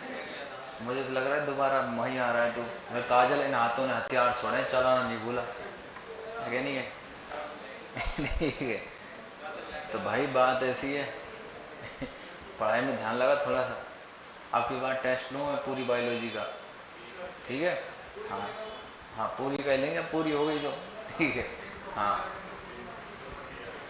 मुझे तो लग रहा है दोबारा वहीं आ रहा है। तो मैं काजल इन हाथों ने हथियार छोड़े, चलाना नहीं भूला, है नहीं है ठीक है। तो भाई बात ऐसी है पढ़ाई में ध्यान लगा थोड़ा सा। आपकी बात टेस्ट लूँ मैं पूरी बायोलॉजी का, ठीक है। हाँ हाँ पूरी कर लेंगे, पूरी हो गई तो ठीक है। हाँ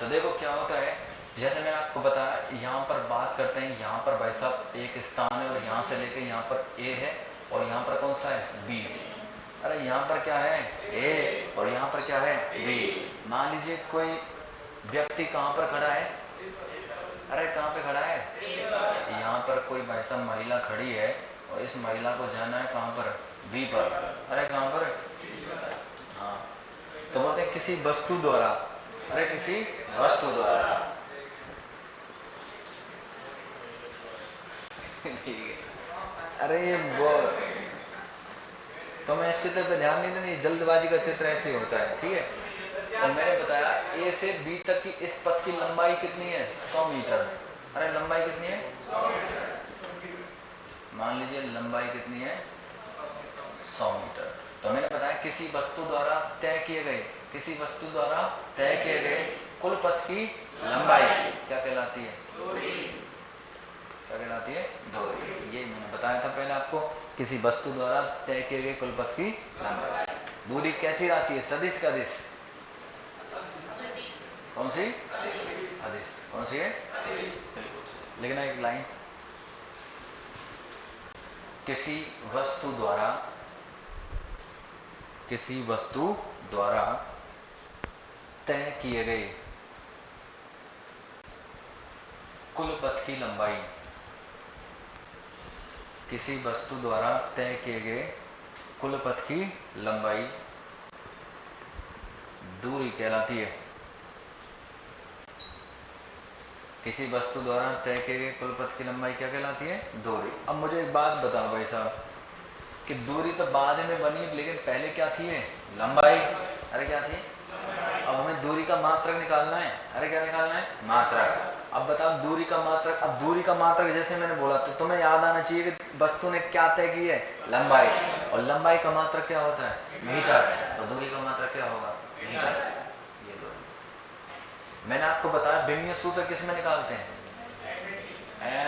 तो देखो क्या होता है, जैसे मैंने आपको बताया, यहाँ पर बात करते हैं, यहाँ पर भाई साहब एक स्थान है और यहाँ से लेके यहाँ पर ए है, और यहाँ पर कौन सा है, बी। अरे यहाँ पर क्या है, ए, और यहाँ पर क्या है, बी। मान लीजिए कोई व्यक्ति कहाँ पर खड़ा है, अरे कहाँ पे खड़ा है, यहाँ पर कोई भाई साहब महिला खड़ी है, और इस महिला को जाना है कहाँ पर, बी पर। अरे कहाँ पर, हाँ। तो बोलते हैं किसी वस्तु द्वारा अरे किसी वस्तु द्वारा। ठीक है। अरे वो तो मैं इस चित्र पे ध्यान नहीं देनी, जल्दबाजी का चित्र ऐसे ही होता है। ठीक है। और मैंने बताया ए से बी तक की इस पथ की लंबाई कितनी है? 100 मीटर। अरे लंबाई कितनी है? मान लीजिए लंबाई कितनी है? 100 मीटर। तो मैंने बताया किसी वस्तु द्वारा तय किए गए, किसी वस्तु द्वारा तय किए गए कुल पथ की लंबाई क्या कहलाती है? क्या कहलाती है? दूरी। ये मैंने बताया था पहले आपको, किसी वस्तु द्वारा तय किए गए कुल पथ की लंबाई। दूरी कैसी राशि है? सदिश का अदिश? कौन सी? अदिश। कौन सी है? लिखना एक लाइन, किसी वस्तु द्वारा, किसी वस्तु द्वारा तय किए गए कुल पथ की लंबाई, किसी वस्तु द्वारा तय किए गए कुल पथ की लंबाई दूरी कहलाती है। किसी वस्तु द्वारा तय किए गए कुल पथ की लंबाई क्या कहलाती है? दूरी। अब मुझे एक बात बताओ भाई साहब कि दूरी तो बाद में बनी, लेकिन पहले क्या थी? लंबाई। अरे क्या थी? अब हमें दूरी का मात्रक निकालना है। अरे क्या निकालना है? मात्रक। अब बताओ दूरी का मात्रक। अब दूरी का मात्रक जैसे मैंने बोला तो तुम्हें याद आना चाहिए कि वस्तु ने क्या तय की है? लंबाई। और लंबाई का मात्रक क्या होता है? मीटर। तो दूरी का मात्रक क्या होगा? मीटर। ये दो मैंने आपको बताया विमीय सूत्र किस में निकालते हैं?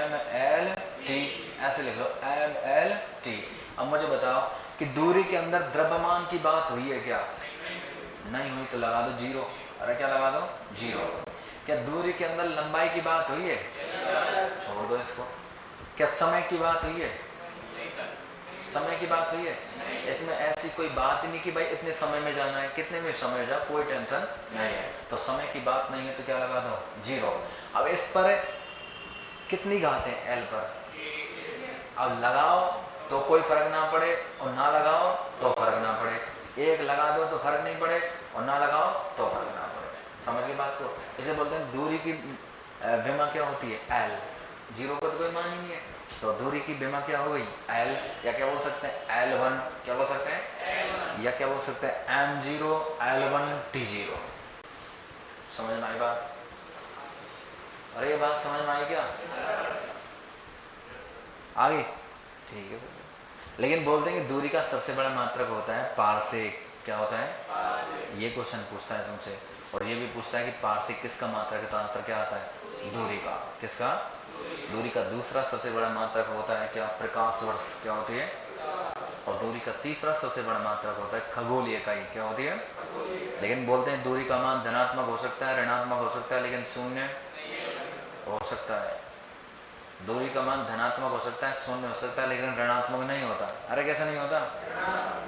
ml/t। ऐसे लिख लो ml/t। अब मुझे बताओ कि दूरी के अंदर द्रव्यमान की बात हुई है क्या? नहीं हुई तो लगा दो 0। अरे क्या लगा दो? 0। क्या दूरी के अंदर लंबाई की बात हुई है? छोड़ दो इसको। क्या समय की बात हुई है? समय की बात हुई है? इसमें ऐसी कोई बात ही नहीं कि भाई इतने समय में जाना है, कितने में समय जाओ, कोई टेंशन नहीं है। तो समय की बात नहीं है तो क्या लगा दो? 0। अब इस पर कितनी घात है? L पर। अब लगाओ तो कोई फर्क ना पड़े और ना लगाओ तो फर्क ना पड़े। एक लगा दो तो फर्क नहीं पड़े और ना लगाओ तो फर्क ना पड़े। समझ गए बात को? इसे बोलते हैं दूरी की विमा क्या होती है? L। 0 पर तो कोई मान ही नहीं है, तो दूरी की विमा क्या हो गई? L। या क्या बोल सकते हैं? L1। क्या बोल सकते हैं? या क्या बोल सकते हैं? M0 L1 T0। समझ में आई बात? अरे ये बात समझ में आई क्या? आगे ठीक है। लेकिन बोलते हैं कि दूरी का सबसे बड़ा मात्रक होता है पारसेक। क्या होता है? ये क्वेश्चन पूछता है तुमसे, और ये भी पूछता है कि पारसेक किसका मात्रक है? तो आंसर क्या आता है? दूरी का। किसका? दूरी का। दूसरा सबसे बड़ा मात्रक होता है क्या? प्रकाश वर्ष। क्या होती है? और दूरी का तीसरा सबसे बड़ा मात्रक होता है खगोलीय इकाई। क्या होती है? लेकिन बोलते हैं दूरी का मान धनात्मक हो सकता है, ऋणात्मक हो सकता है, लेकिन शून्य हो सकता है। दूरी का मान धनात्मक हो सकता है, शून्य हो सकता है, लेकिन ऋणात्मक नहीं होता। अरे कैसा नहीं होता?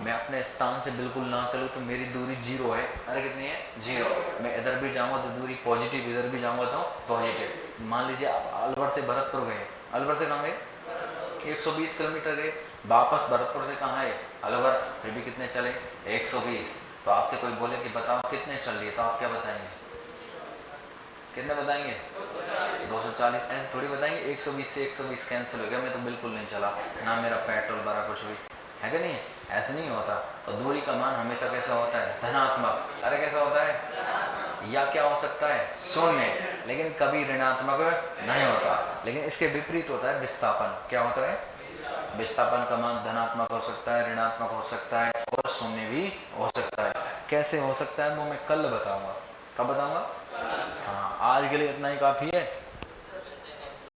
मैं अपने स्थान से बिल्कुल ना चलूँ तो मेरी दूरी 0 है। अरे कितनी है? 0। मैं इधर भी जाऊँगा तो दूरी पॉजिटिव, इधर भी जाऊँगा तो पॉजिटिव। मान लीजिए आप अलवर से भरतपुर गए। अलवर से कहाँ गए? 120 किलोमीटर गए। वापस भरतपुर से कहाँ है? अलवर। फिर भी कितने चले? 120। तो आपसे कोई बोले कि बताओ कितने चल लिए, तो आप क्या बताएंगे? कितने बताएंगे? 240। ऐसे थोड़ी बताएंगे 120 से 120 कैंसिल हो गया, मैं तो बिल्कुल नहीं चला, ना मेरा पेट्रोल भरा, कुछ भी है कि नहीं? ऐसे नहीं होता। तो दूरी का मान हमेशा कैसा होता है? धनात्मक। अरे कैसा होता है? या क्या हो सकता है? शून्य। लेकिन कभी ऋणात्मक नहीं होता। लेकिन इसके विपरीत होता है विस्थापन। क्या होता है? विस्थापन का मान धनात्मक हो सकता है, ऋणात्मक हो सकता है और शून्य भी हो सकता है। कैसे हो सकता है वो मैं कल बताऊंगा। कब बताऊंगा? हाँ, आज के लिए इतना ही काफ़ी है।